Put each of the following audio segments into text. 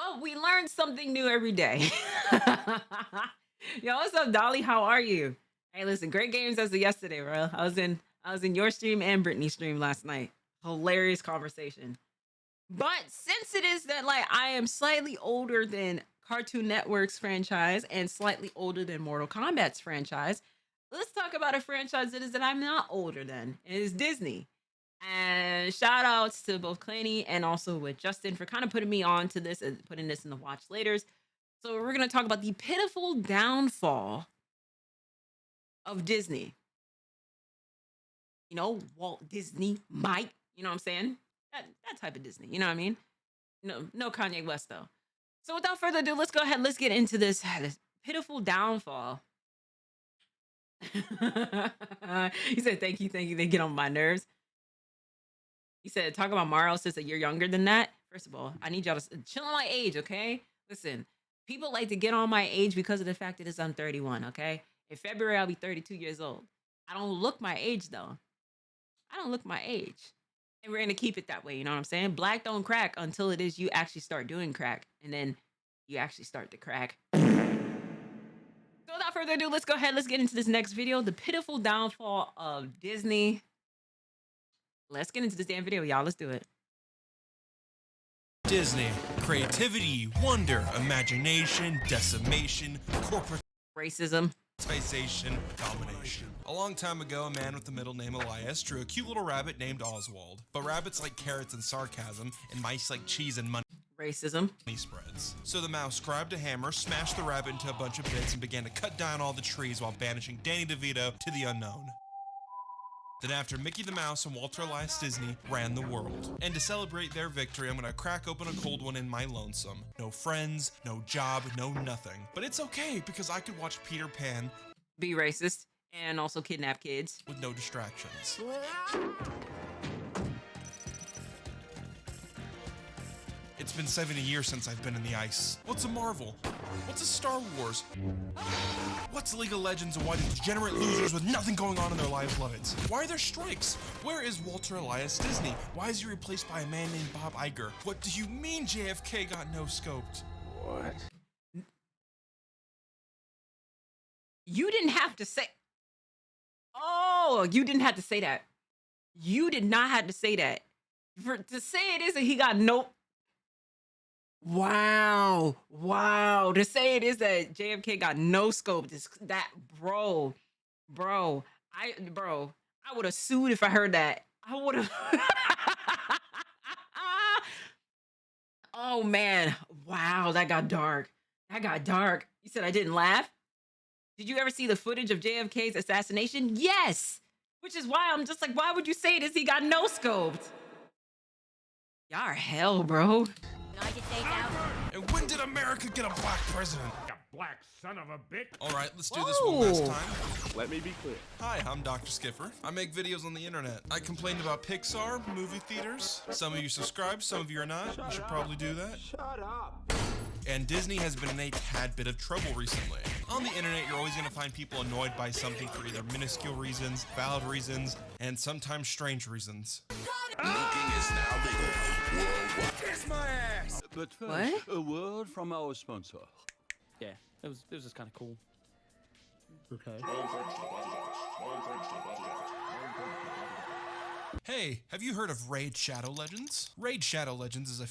Well, we learn something new every day. Yo, what's up, Dolly? How are you? Hey, listen, great games as of yesterday, bro. I was in your stream and Brittany's stream last night. Hilarious conversation. But since it is that like I am slightly older than Cartoon Network's franchise and slightly older than Mortal Kombat's franchise, let's talk about a franchise that I'm not older than. It is Disney. And shout outs to both Clanny and also with Justin for kind of putting me on to this and putting this in the watch laters. So we're gonna talk about the pitiful downfall of Disney. Walt Disney, Mike. You know what I'm saying? That type of Disney. You know what I mean? No Kanye West though. So without further ado, let's go ahead. Let's get into this pitiful downfall. He said, "Thank you, thank you." They get on my nerves. He said, "Talk about Mario since a year younger than that." First of all, I need y'all to chill on my age, okay? Listen, people like to get on my age because of the fact that I'm 31, okay? In February, I'll be 32 years old. I don't look my age though. I don't look my age. And we're gonna keep it that way, you know what I'm saying? Black don't crack until it is you actually start doing crack. And then you actually start to crack. So without further ado, let's go ahead. Let's get into this next video. The pitiful downfall of Disney. Let's get into this damn video, y'all. Let's do it. Disney. Creativity, wonder, imagination, decimation, corporate Racism. domination. A long time ago, a man with the middle name Elias drew a cute little rabbit named Oswald. But rabbits like carrots and sarcasm, and mice like cheese and money Racism. spreads. So the mouse grabbed a hammer, smashed the rabbit into a bunch of bits, and began to cut down all the trees while banishing Danny DeVito to the unknown. Then after Mickey the Mouse and Walter Elias Disney ran the world. And to celebrate their victory, I'm gonna crack open a cold one in my lonesome. No friends, no job, no nothing. But it's okay, because I could watch Peter Pan Be racist. And also kidnap kids. with no distractions. It's been 70 years since I've been in the ice. What's a Marvel? What's a Star Wars? What's League of Legends, and why do degenerate losers with nothing going on in their lives love it? Why are there strikes? Where is Walter Elias Disney? Why is he replaced by a man named Bob Iger? What do you mean JFK got no scoped? What? You didn't have to say. Oh, you didn't have to say that. You did not have to say that. To say it is that he got no. Wow. Wow. To say it is that JFK got no scope. Bro. I would have sued if I heard that. I would have. Oh man. Wow, that got dark. You said I didn't laugh? Did you ever see the footage of JFK's assassination? Yes. Which is why I'm just like, why would you say this? He got no scoped. Y'all are hell, bro. United States out. And when did America get a black president? You black son of a bitch. All right, let's do this one last Whoa. time. Let me be clear. Hi, I'm Dr. Skiffer. I make videos on the internet. I complained about Pixar, movie theaters. Some of you subscribe, some of you are not. You should probably do that. Shut up. And Disney has been in a tad bit of trouble recently. On the internet, you're always going to find people annoyed by something for either minuscule reasons, valid reasons, and sometimes strange reasons. Looking is now legal worldwide. Kiss my ass! But first, What? a word from our sponsor. Yeah, it was just kind of cool. Okay. Hey, have you heard of Raid Shadow Legends? Raid Shadow Legends is a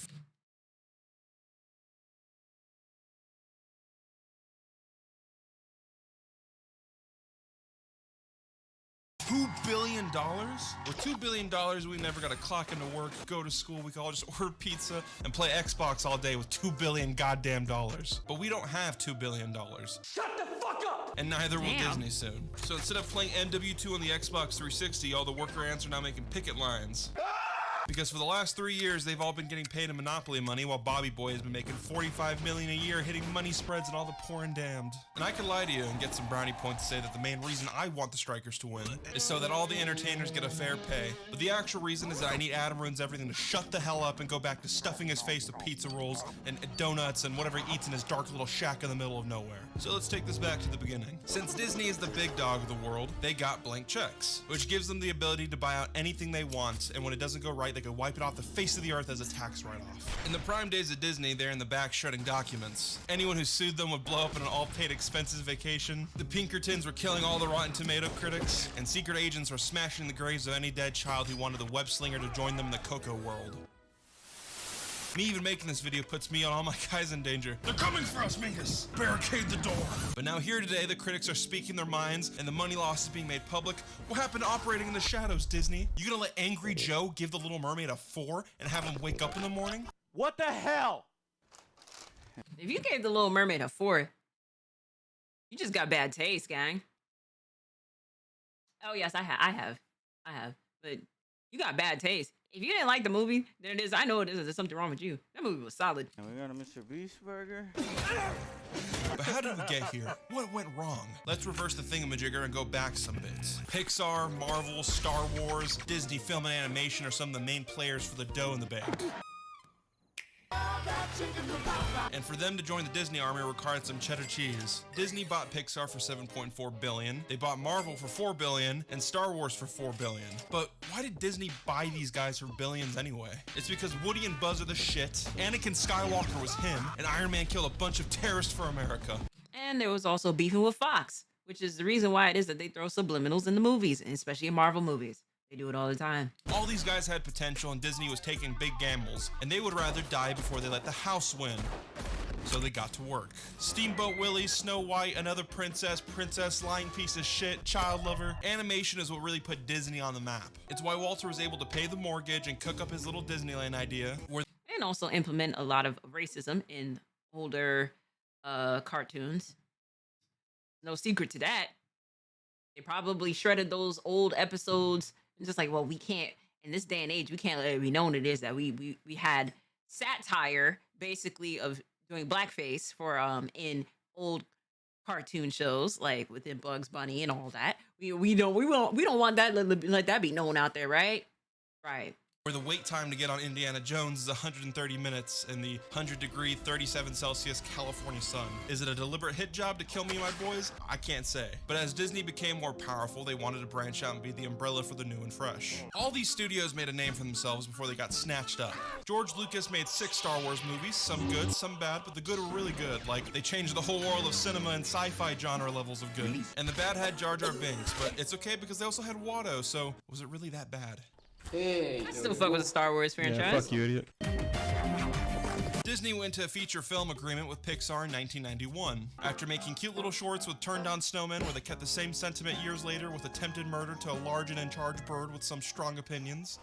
$2 billion? With $2 billion, we never got to clock into work, go to school, we could all just order pizza and play Xbox all day with $2 billion goddamn dollars. But we don't have $2 billion. Shut the fuck up. And neither will Damn. Disney soon. So instead of playing MW2 on the Xbox 360, all the worker ants are now making picket lines. Because for the last 3 years, they've all been getting paid in Monopoly money, while Bobby Boy has been making $45 million a year, hitting money spreads and all the poor and damned. And I could lie to you and get some brownie points to say that the main reason I want the strikers to win is so that all the entertainers get a fair pay. But the actual reason is that I need Adam Ruins Everything to shut the hell up and go back to stuffing his face with pizza rolls and donuts and whatever he eats in his dark little shack in the middle of nowhere. So let's take this back to the beginning. Since Disney is the big dog of the world, they got blank checks, which gives them the ability to buy out anything they want, and when it doesn't go right, they could wipe it off the face of the earth as a tax write-off. In the prime days of Disney, they're in the back shredding documents. Anyone who sued them would blow up on an all-paid expenses vacation. The Pinkertons were killing all the Rotten Tomato critics, and secret agents were smashing the graves of any dead child who wanted the web slinger to join them in the Cocoa world. Me even making this video puts me and all my guys in danger. They're coming for us, Mingus! Barricade the door! But now here today, the critics are speaking their minds, and the money loss is being made public. What happened to operating in the shadows, Disney? You gonna let Angry Joe give The Little Mermaid a 4 and have him wake up in the morning? What the hell? If you gave The Little Mermaid a 4, you just got bad taste, gang. Oh yes, I have. But you got bad taste. If you didn't like the movie, then it is. I know it is. There's something wrong with you. That movie was solid. And we got a Mr. Beast burger. But how did we get here? What went wrong? Let's reverse the thingamajigger and go back some bits. Pixar, Marvel, Star Wars, Disney Film and Animation are some of the main players for the dough in the bank. And for them to join the Disney army required some cheddar cheese. Disney bought Pixar for $7.4 billion, they bought Marvel for $4 billion, and Star Wars for $4 billion. But why did Disney buy these guys for billions anyway? It's because Woody and Buzz are the shit, Anakin Skywalker was him, and Iron Man killed a bunch of terrorists for America. And there was also beefing with Fox, which is the reason why it is that they throw subliminals in the movies, and especially in Marvel movies. They do it all the time. All these guys had potential and Disney was taking big gambles, and they would rather die before they let the house win. So they got to work. Steamboat Willie, Snow White, another princess line piece of shit, child lover. Animation is what really put Disney on the map. It's why Walter was able to pay the mortgage and cook up his little Disneyland idea. And also implement a lot of racism in older cartoons. No secret to that. They probably shredded those old episodes. And just like, well, we can't, in this day and age, we can't let it be known it is that we had satire basically of doing blackface for in old cartoon shows like within Bugs Bunny and all that. We don't want that let that be known out there, right? Right. Where the wait time to get on Indiana Jones is 130 minutes in the 100-degree, 37 Celsius California sun. Is it a deliberate hit job to kill me and my boys? I can't say. But as Disney became more powerful, they wanted to branch out and be the umbrella for the new and fresh. All these studios made a name for themselves before they got snatched up. George Lucas made 6 Star Wars movies, some good, some bad, but the good were really good. Like, they changed the whole world of cinema and sci-fi genre levels of good. And the bad had Jar Jar Binks, but it's okay because they also had Watto, so was it really that bad? I still fuck with the Star Wars franchise. Yeah, fuck you, idiot. Disney went into a feature film agreement with Pixar in 1991. After making cute little shorts with turned-on snowmen where they kept the same sentiment years later with attempted murder to a large and in-charge bird with some strong opinions.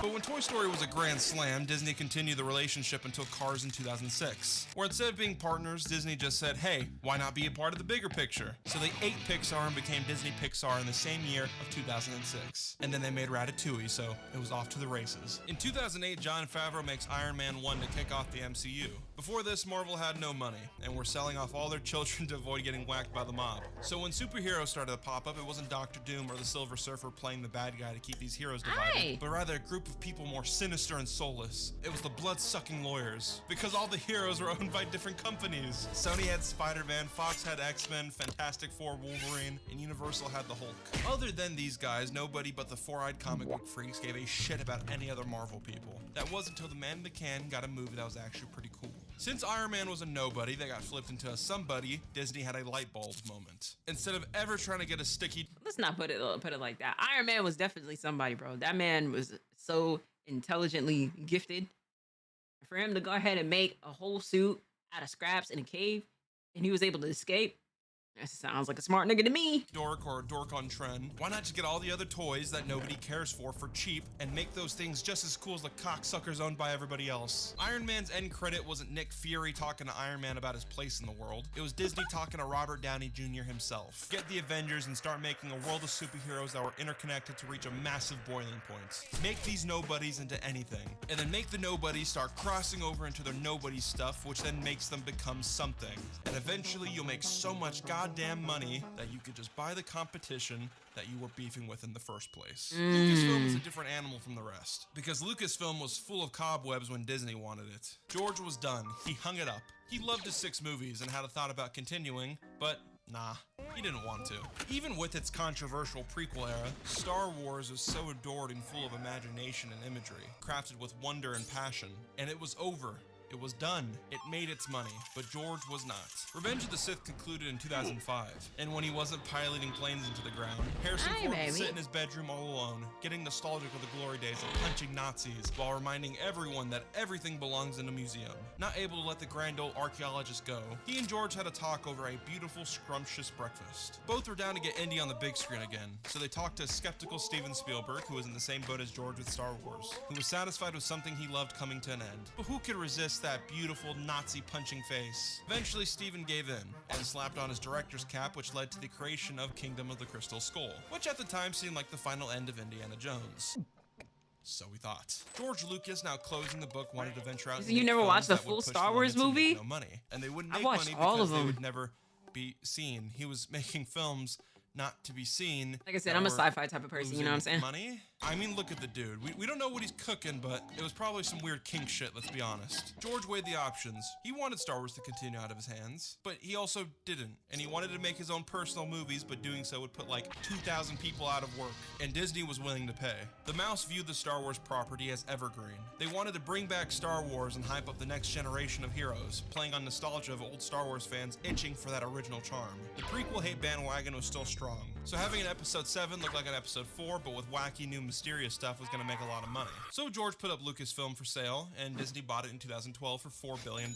But when Toy Story was a grand slam, Disney continued the relationship until Cars in 2006, where instead of being partners, Disney just said, hey, why not be a part of the bigger picture? So they ate Pixar and became Disney Pixar in the same year of 2006. And then they made Ratatouille, so it was off to the races. In 2008, Jon Favreau makes Iron Man 1 to kick off the MCU. Before this, Marvel had no money, and were selling off all their children to avoid getting whacked by the mob. So when superheroes started to pop up, it wasn't Doctor Doom or the Silver Surfer playing the bad guy to keep these heroes divided, but rather a group of people more sinister and soulless. It was the blood-sucking lawyers, because all the heroes were owned by different companies. Sony had Spider-Man, Fox had X-Men, Fantastic Four, Wolverine, and Universal had the Hulk. Other than these guys, nobody but the four-eyed comic book freaks gave a shit about any other Marvel people. That was until the man in the can got a movie that was actually pretty cool. Since Iron Man was a nobody that got flipped into a somebody, Disney had a light bulb moment. Instead of ever trying to get a sticky... Let's not put it like that. Iron Man was definitely somebody, bro. That man was so intelligently gifted. For him to go ahead and make a whole suit out of scraps in a cave, and he was able to escape, that sounds like a smart nigga to me. Dork or dork on trend. Why not just get all the other toys that nobody cares for cheap and make those things just as cool as the cocksuckers owned by everybody else? Iron Man's end credit wasn't Nick Fury talking to Iron Man about his place in the world. It was Disney talking to Robert Downey Jr. himself. Get the Avengers and start making a world of superheroes that were interconnected to reach a massive boiling point. Make these nobodies into anything. And then make the nobodies start crossing over into their nobody stuff, which then makes them become something. And eventually you'll make so much goddamn money that you could just buy the competition that you were beefing with in the first place. Lucasfilm is a different animal from the rest, because Lucasfilm was full of cobwebs when Disney wanted it. George was done. He hung it up. He loved his 6 movies and had a thought about continuing, but nah. He didn't want to. Even with its controversial prequel era, Star Wars was so adored and full of imagination and imagery, crafted with wonder and passion, and it was over. It was done. It made its money, but George was not. Revenge of the Sith concluded in 2005, and when he wasn't piloting planes into the ground, Harrison Hi, Ford would baby. sit in his bedroom all alone, getting nostalgic of the glory days of punching Nazis, while reminding everyone that everything belongs in a museum. Not able to let the grand old archaeologist go, he and George had a talk over a beautiful, scrumptious breakfast. Both were down to get Indy on the big screen again, so they talked to skeptical Steven Spielberg, who was in the same boat as George with Star Wars, who was satisfied with something he loved coming to an end. But who could resist that beautiful Nazi punching face? Eventually, Steven gave in and slapped on his director's cap, which led to the creation of Kingdom of the Crystal Skull, which at the time seemed like the final end of Indiana Jones. So we thought. George Lucas, now closing the book, wanted to venture out. So and you make never films watched the that would full push Star Wars limits and make movie? No money, and they wouldn't I make watched money all because of they them. would never be seen. He was making films not to be seen. Like I said, that I'm a were sci-fi type of person, you know what I'm losing saying? Money? I mean, look at the dude. We don't know what he's cooking, but it was probably some weird kink shit, let's be honest. George weighed the options. He wanted Star Wars to continue out of his hands, but he also didn't. And he wanted to make his own personal movies, but doing so would put like 2,000 people out of work. And Disney was willing to pay. The Mouse viewed the Star Wars property as evergreen. They wanted to bring back Star Wars and hype up the next generation of heroes, playing on nostalgia of old Star Wars fans itching for that original charm. The prequel hate bandwagon was still strong, so having an episode 7 look like an episode 4, but with wacky new mysterious stuff was gonna make a lot of money. So George put up Lucasfilm for sale, and Disney bought it in 2012 for $4 billion.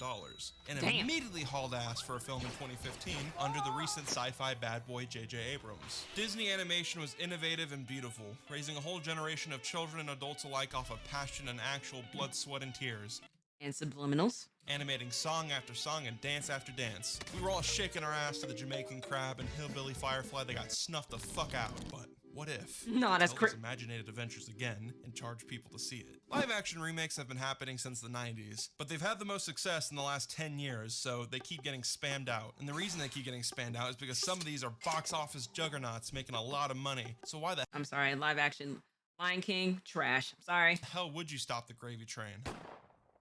And Damn. immediately hauled ass for a film in 2015 under the recent sci-fi bad boy J.J. Abrams. Disney animation was innovative and beautiful, raising a whole generation of children and adults alike off of passion and actual blood, sweat, and tears. And subliminals. Animating song after song and dance after dance. We were all shaking our ass to the Jamaican Crab and Hillbilly Firefly that got snuffed the fuck out, but what if? No, that's Tell those cra- imaginated adventures again and charge people to see it. Live action remakes have been happening since the 90s, but they've had the most success in the last 10 years, so they keep getting spammed out. And the reason they keep getting spammed out is because some of these are box office juggernauts making a lot of money. So why the I'm sorry, live action Lion King, trash. I'm sorry. hell would you stop the gravy train?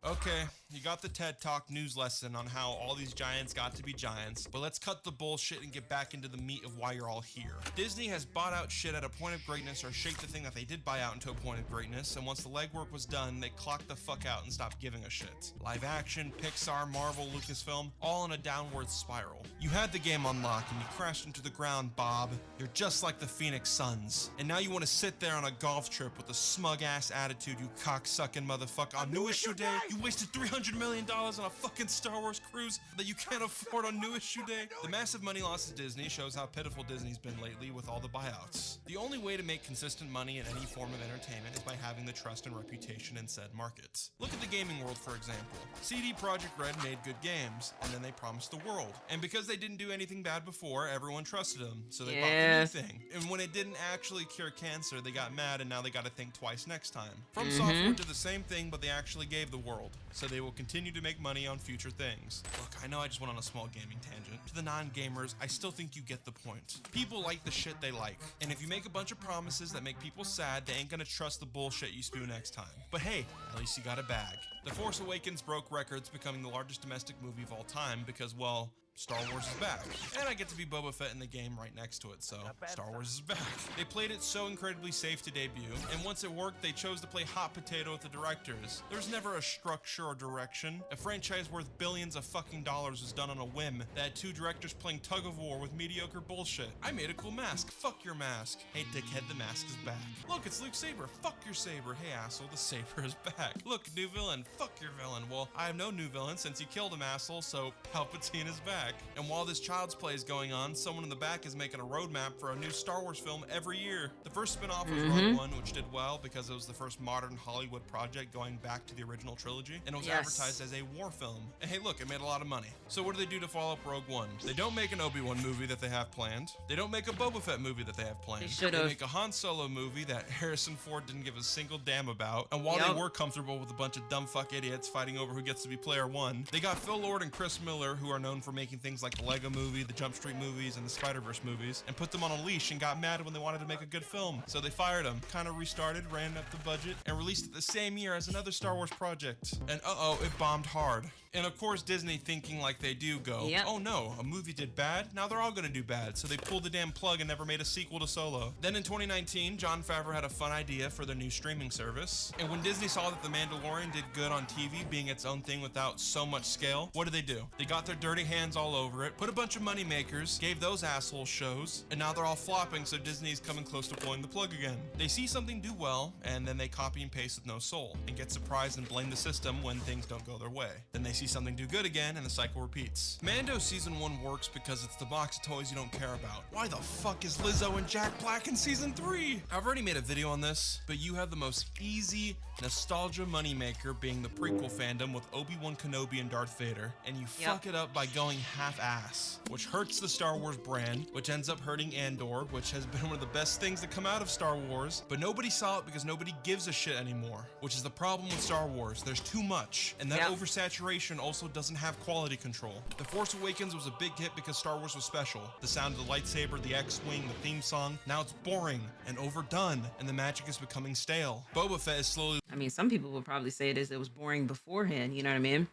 Okay, you got the TED Talk news lesson on how all these giants got to be giants, but let's cut the bullshit and get back into the meat of why you're all here. Disney has bought out shit at a point of greatness, or shaped the thing that they did buy out into a point of greatness, and once the legwork was done, they clocked the fuck out and stopped giving a shit. Live action, Pixar, Marvel, Lucasfilm, all in a downward spiral. You had the game on lock and you crashed into the ground, Bob. You're just like the Phoenix Suns. And now you want to sit there on a golf trip with a smug ass attitude, you cocksucking motherfucker. On New Issue Day, you wasted $300 million on a fucking Star Wars cruise that you can't afford on New Issue Day. The massive money loss of Disney shows how pitiful Disney's been lately with all the buyouts. The only way to make consistent money in any form of entertainment is by having the trust and reputation in said markets. Look at the gaming world, for example. CD Projekt Red made good games, and then they promised the world. And because they didn't do anything bad before, everyone trusted them, so they bought the new thing. And when it didn't actually cure cancer, they got mad, and now they gotta think twice next time. From Software did the same thing, but they actually gave the world, so they will continue to make money on future things. Look, I know I just went on a small gaming tangent. To the non-gamers, I still think you get the point. People like the shit they like, and if you make a bunch of promises that make people sad, they ain't gonna trust the bullshit you spew next time. But hey, at least you got a bag. The Force Awakens broke records, becoming the largest domestic movie of all time because, well, Star Wars is back. And I get to be Boba Fett in the game right next to it, so Star Wars is back. They played it so incredibly safe to debut, and once it worked, they chose to play hot potato with the directors. There's never a structure or direction. A franchise worth billions of fucking dollars was done on a whim that had two directors playing tug of war with mediocre bullshit. I made a cool mask. Fuck your mask. Hey, dickhead, the mask is back. Look, it's Luke Saber. Fuck your saber. Hey, asshole, the saber is back. Look, new villain. Fuck your villain. Well, I have no new villain since you killed him, asshole, so Palpatine is back. And while this child's play is going on, someone in the back is making a roadmap for a new Star Wars film every year. The first spin-off was Rogue One, which did well because it was the first modern Hollywood project going back to the original trilogy, and it was advertised as a war film. And hey, look, it made a lot of money. So what do they do to follow up Rogue One? They don't make an Obi-Wan movie that they have planned. They don't make a Boba Fett movie that they have planned. They should've. They make a Han Solo movie that Harrison Ford didn't give a single damn about. And while they were comfortable with a bunch of dumb fuck idiots fighting over who gets to be player one, they got Phil Lord and Chris Miller, who are known for making things like the Lego Movie, the Jump Street movies, and the Spider-Verse movies, and put them on a leash and got mad when they wanted to make a good film. So they fired them, kind of restarted, ran up the budget, and released it the same year as another Star Wars project. And it bombed hard. And of course, Disney, thinking like they do, go, Yep. oh no, a movie did bad, now they're all gonna do bad. So they pulled the damn plug and never made a sequel to Solo. Then in 2019, Jon Favreau had a fun idea for their new streaming service. And when Disney saw that The Mandalorian did good on TV, being its own thing without so much scale, what do? They got their dirty hands all over it, put a bunch of money makers, gave those assholes shows, and now they're all flopping, so Disney's coming close to pulling the plug again. They see something do well, and then they copy and paste with no soul, and get surprised and blame the system when things don't go their way. Then they see something do good again, and the cycle repeats. Mando Season 1 works because it's the box of toys you don't care about. Why the fuck is Lizzo and Jack Black in Season 3? I've already made a video on this, but you have the most easy nostalgia moneymaker being the prequel fandom with Obi-Wan Kenobi and Darth Vader, and you fuck it up by going half-ass, which hurts the Star Wars brand, which ends up hurting Andor, which has been one of the best things to come out of Star Wars, but nobody saw it because nobody gives a shit anymore, which is the problem with Star Wars. There's too much, and that oversaturation also doesn't have quality control. The Force Awakens was a big hit because Star Wars was special. The sound of the lightsaber, the X-Wing, the theme song. Now it's boring and overdone, and the magic is becoming stale. Boba Fett is slowly... I mean, some people would probably say it was boring beforehand, you know what I mean?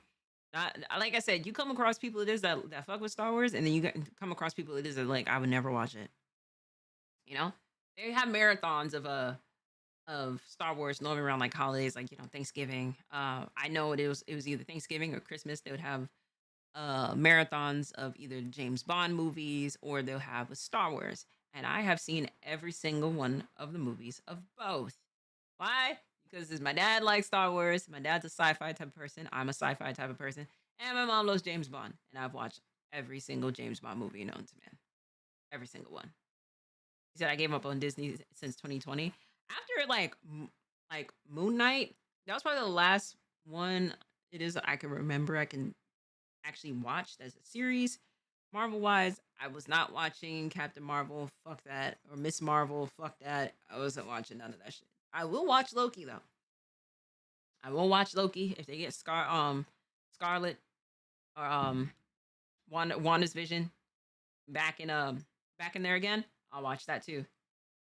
Like I said, you come across people that fuck with Star Wars, and then you come across people that like, I would never watch it. You know? They have marathons of Star Wars normally around like holidays, like, you know, Thanksgiving. I know it was either Thanksgiving or Christmas. They would have marathons of either James Bond movies, or they'll have a Star Wars. And I have seen every single one of the movies of both. Why? Because my dad likes Star Wars. My dad's a sci-fi type of person. I'm a sci-fi type of person. And my mom loves James Bond. And I've watched every single James Bond movie known to man. Every single one. He said I gave up on Disney since 2020. After like Moon Knight, that was probably the last one I can remember I can actually watch as a series. Marvel-wise, I was not watching Captain Marvel. Fuck that. Or Miss Marvel. Fuck that. I wasn't watching none of that shit. I will watch Loki though. I will watch Loki if they get Scarlet or Wanda's Vision back in there again. I'll watch that too.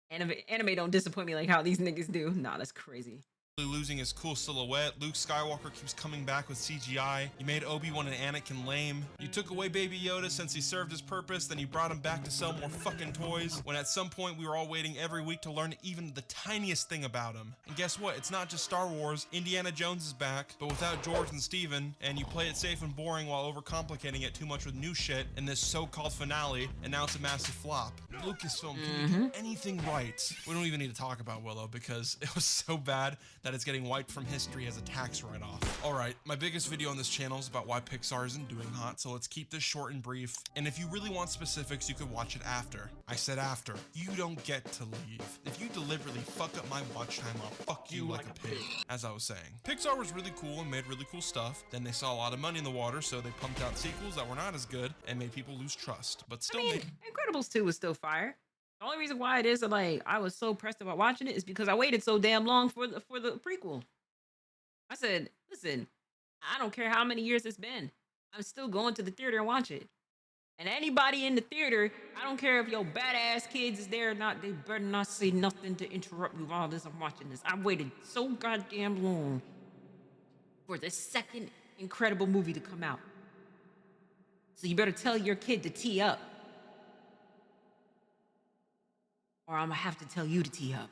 Anime don't disappoint me like how these niggas do. Nah, that's crazy. Losing his cool silhouette. Luke Skywalker keeps coming back with CGI. You made Obi-Wan and Anakin lame. You took away Baby Yoda since he served his purpose, then you brought him back to sell more fucking toys, when at some point we were all waiting every week to learn even the tiniest thing about him. And guess what? It's not just Star Wars. Indiana Jones is back, but without George and Steven, and you play it safe and boring while overcomplicating it too much with new shit in this so-called finale, and now it's a massive flop. Lucasfilm, can you do anything right? We don't even need to talk about Willow because it was so bad that it's getting wiped from history as a tax write-off. Alright, my biggest video on this channel is about why Pixar isn't doing hot, so let's keep this short and brief. And if you really want specifics, you could watch it after. I said after. You don't get to leave. If you deliberately fuck up my watch time, I'll fuck you like a pig. As I was saying, Pixar was really cool and made really cool stuff. Then they saw a lot of money in the water, so they pumped out sequels that were not as good and made people lose trust. But still made... Incredibles 2 was still fire. The only reason why it is that like I was so pressed about watching it is because I waited so damn long for the prequel. I said, listen, I don't care how many years it's been. I'm still going to the theater and watch it. And anybody in the theater, I don't care if your badass kids is there or not, they better not say nothing to interrupt me while I'm watching this. I waited so goddamn long for the second Incredible movie to come out. So you better tell your kid to tee up. Or I'm gonna have to tell you to tee up.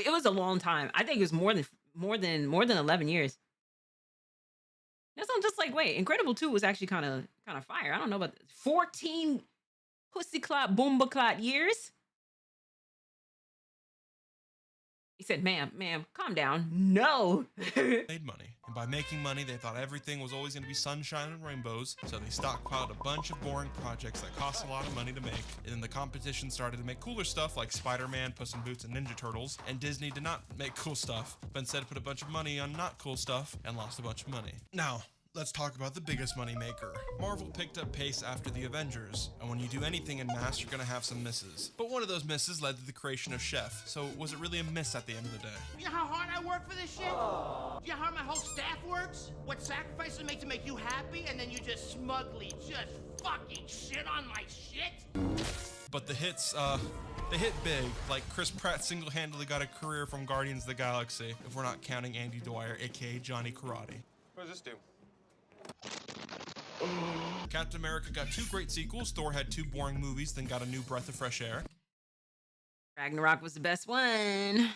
It was a long time. I think it was more than 11 years. That's I'm just like, wait, Incredible 2 was actually kind of fire. I don't know about 14 pussy clot, boomba clot years. He said, ma'am, calm down. No. made money. And by making money, they thought everything was always going to be sunshine and rainbows, so they stockpiled a bunch of boring projects that cost a lot of money to make. And then the competition started to make cooler stuff like Spider-Man, Puss in Boots, and Ninja Turtles. And Disney did not make cool stuff, but instead put a bunch of money on not cool stuff and lost a bunch of money. Now, let's talk about the biggest money maker. Marvel picked up pace after the Avengers, and when you do anything in mass, you're gonna have some misses. But one of those misses led to the creation of Chef, so was it really a miss at the end of the day? You know how hard I work for this shit? Do you know how my whole staff works? What sacrifices I make to make you happy, and then you just smugly just fucking shit on my shit? But the hits, they hit big. Like Chris Pratt single-handedly got a career from Guardians of the Galaxy, if we're not counting Andy Dwyer, aka Johnny Karate. What does this do? Captain America got 2 great sequels. Thor had 2 boring movies, then got a new breath of fresh air. Ragnarok was the best one.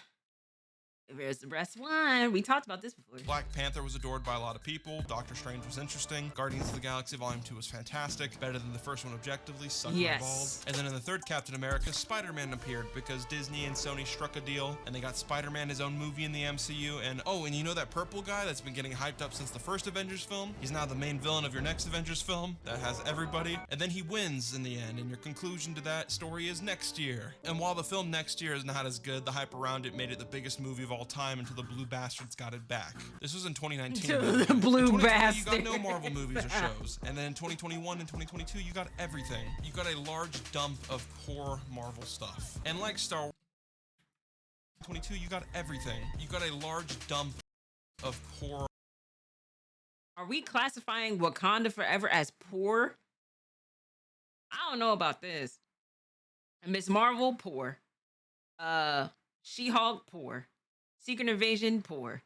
Where's the best one? We talked about this before. Black Panther was adored by a lot of people. Doctor Strange was interesting. Guardians of the Galaxy Volume 2 was fantastic. Better than the first one objectively. Sucked my balls. And then in the third Captain America, Spider-Man appeared because Disney and Sony struck a deal and they got Spider-Man his own movie in the MCU. And oh, and you know that purple guy that's been getting hyped up since the first Avengers film? He's now the main villain of your next Avengers film that has everybody. And then he wins in the end. And your conclusion to that story is next year. And while the film next year is not as good, the hype around it made it the biggest movie of all time until the Blue Bastards got it back. This was in 2019. The Blue Bastards. Bastards. You got no Marvel movies or shows. And then in 2021 and 2022, you got everything. You got a large dump of poor Marvel stuff. And like Star Wars 22, you got everything. You got a large dump of poor. Are we classifying Wakanda Forever as poor? I don't know about this. Miss Marvel, poor. She-Hulk, poor. Secret Invasion, poor.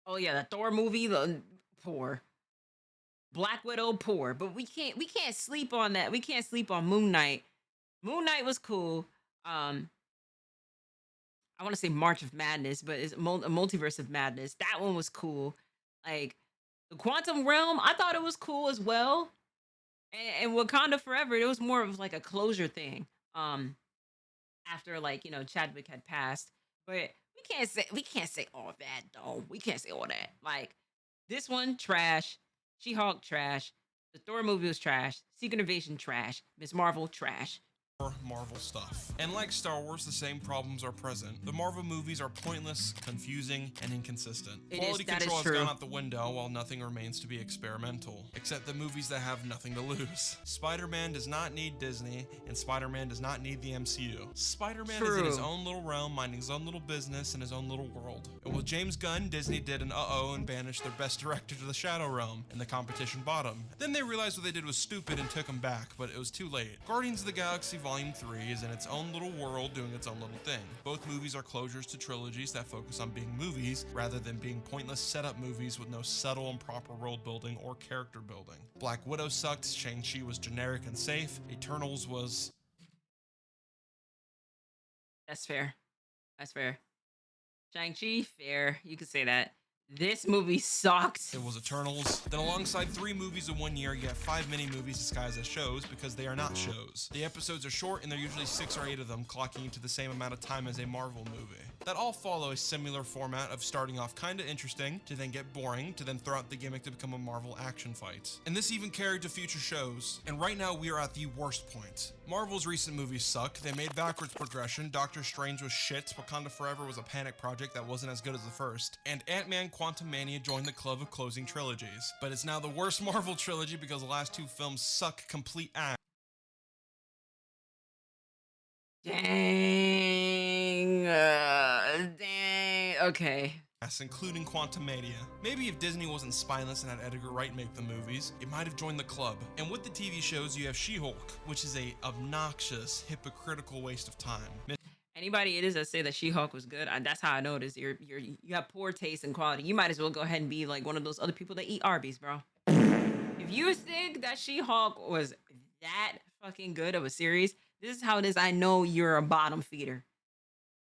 Oh yeah, the Thor movie, poor. Black Widow, poor. But we can't sleep on that. We can't sleep on Moon Knight. Moon Knight was cool. I want to say March of Madness, but it's a Multiverse of Madness. That one was cool. Like the Quantum Realm, I thought it was cool as well. And Wakanda Forever, it was more of like a closure thing. After like, you know, Chadwick had passed. But we can't say all that though. We can't say all that. Like this one, trash. She-Hulk, trash. The Thor movie was trash. Secret Invasion, trash. Miss Marvel, trash. Marvel stuff. And like Star Wars, the same problems are present. The Marvel movies are pointless, confusing, and inconsistent. Quality control has gone out the window while nothing remains to be experimental, except the movies that have nothing to lose. Spider-Man does not need Disney, and Spider-Man does not need the MCU. Spider-Man is in his own little realm, minding his own little business in his own little world. And with James Gunn, Disney did an uh-oh and banished their best director to the Shadow Realm, and the competition bottom. Then they realized what they did was stupid and took him back, but it was too late. Guardians of the Galaxy Volume 3 is in its own little world doing its own little thing. Both movies are closures to trilogies that focus on being movies rather than being pointless setup movies with no subtle and proper world building or character building. Black Widow sucked, Shang-Chi was generic and safe, Eternals was... That's fair. That's fair. Shang-Chi, fair. You could say that. This movie sucked. It was Eternals. Then alongside 3 movies in 1 year, you have 5 mini-movies disguised as shows because they are not shows. The episodes are short and they're usually 6 or 8 of them, clocking into the same amount of time as a Marvel movie. That all follow a similar format of starting off kinda interesting, to then get boring, to then throw out the gimmick to become a Marvel action fight. And this even carried to future shows. And right now we are at the worst point. Marvel's recent movies suck, they made backwards progression, Doctor Strange was shit, Wakanda Forever was a panic project that wasn't as good as the first, and Ant-Man Quantumania joined the club of closing trilogies. But it's now the worst Marvel trilogy because the last 2 films suck complete ass. Dang. Dang. Okay. Including Quantumania. Maybe if Disney wasn't spineless and had Edgar Wright make the movies, it might have joined the club. And with the TV shows, you have She-Hulk, which is a obnoxious, hypocritical waste of time. Anybody it is that say that She-Hulk was good, that's how I know it is. You have poor taste and quality. You might as well go ahead and be like one of those other people that eat Arby's, bro. If you think that She-Hulk was that fucking good of a series, this is how it is. I know you're a bottom feeder.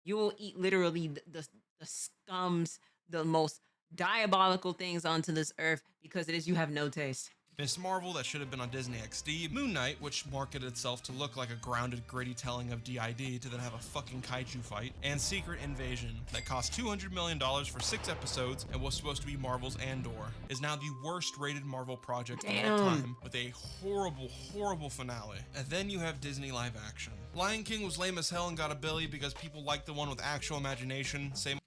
You will eat literally the scums, the most diabolical things onto this earth because it is you have no taste. Miss Marvel, that should have been on Disney XD, Moon Knight, which marketed itself to look like a grounded, gritty telling of DID to then have a fucking kaiju fight, and Secret Invasion, that cost $200 million for 6 episodes and was supposed to be Marvel's Andor, is now the worst rated Marvel project of all time, with a horrible, horrible finale. And then you have Disney live action. Lion King was lame as hell and got a Billy because people liked the one with actual imagination, same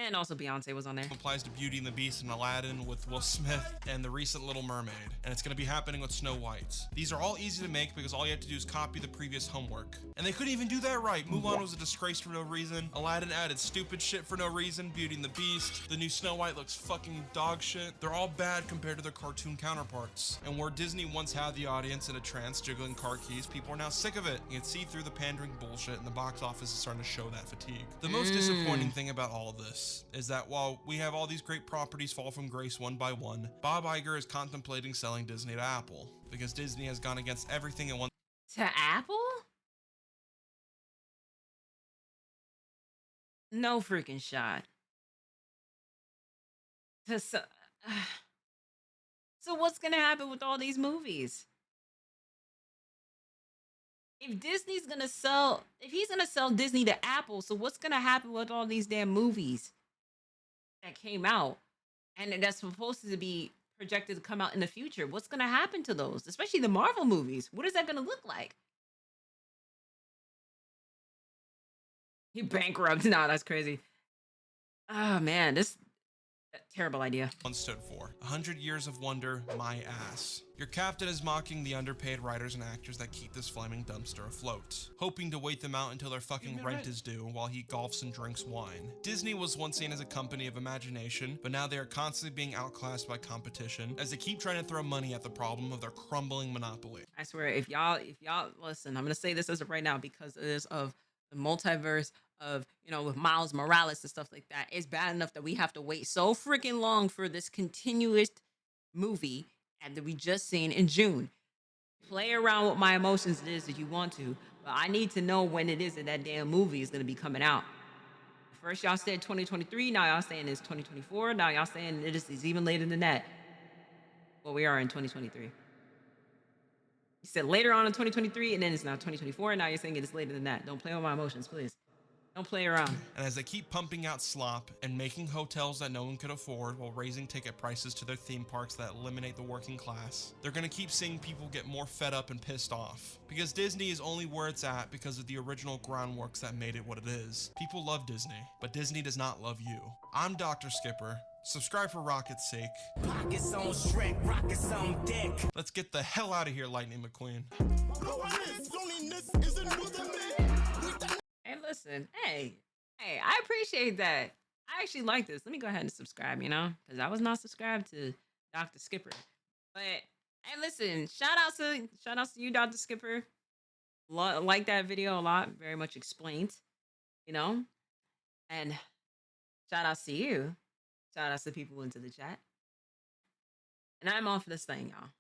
And also Beyonce was on there. Applies to Beauty and the Beast and Aladdin with Will Smith and the recent Little Mermaid. And it's gonna be happening with Snow White. These are all easy to make because all you have to do is copy the previous homework. And they couldn't even do that right. Mulan was a disgrace for no reason. Aladdin added stupid shit for no reason. Beauty and the Beast. The new Snow White looks fucking dog shit. They're all bad compared to their cartoon counterparts. And where Disney once had the audience in a trance jiggling car keys, people are now sick of it. You can see through the pandering bullshit, and the box office is starting to show that fatigue. The most disappointing thing about all of this is that while we have all these great properties fall from grace one by one, Bob Iger is contemplating selling Disney to Apple because Disney has gone against everything it wants To Apple? No freaking shot. To so, so what's gonna happen with all these movies? If Disney's gonna sell, if he's gonna sell Disney to Apple, so what's gonna happen with all these damn movies that came out and that's supposed to be projected to come out in the future? What's gonna happen to those, especially the Marvel movies? What is that gonna look like? He bankrupt? Nah, that's crazy. Oh man, this terrible idea. stood for. 100 years of wonder, my ass. Your captain is mocking the underpaid writers and actors that keep this flaming dumpster afloat, hoping to wait them out until their fucking rent is due while he golfs and drinks wine. Disney was once seen as a company of imagination, but now they are constantly being outclassed by competition as they keep trying to throw money at the problem of their crumbling monopoly. I swear, if y'all listen, I'm gonna say this as of right now because it is of the multiverse of, you know, with Miles Morales and stuff like that. It's bad enough that we have to wait so freaking long for this continuous movie and that we just seen in June. Play around with my emotions it is if you want to, but I need to know when it is that that damn movie is gonna be coming out. First y'all said 2023, now y'all saying it's 2024, now y'all saying it is even later than that. Well, we are in 2023. You said later on in 2023, and then it's now 2024, and now you're saying it is later than that. Don't play with my emotions, please. Don't play around. And as they keep pumping out slop and making hotels that no one could afford while raising ticket prices to their theme parks that eliminate the working class, they're gonna keep seeing people get more fed up and pissed off. Because Disney is only where it's at because of the original groundworks that made it what it is. People love Disney, but Disney does not love you. I'm Dr. Skipper. Subscribe for Rocket's sake. Pockets on Shrek, rockets on deck. Let's get the hell out of here, Lightning McQueen. Hey, listen, hey, I appreciate that. I actually like this. Let me go ahead and subscribe, you know, because I was not subscribed to Dr. Skipper. But hey, listen, shout outs to you, Dr. Skipper. Like that video a lot, very much explained, you know, and shout outs to you. Shout outs to people into the chat. And I'm off this thing, y'all.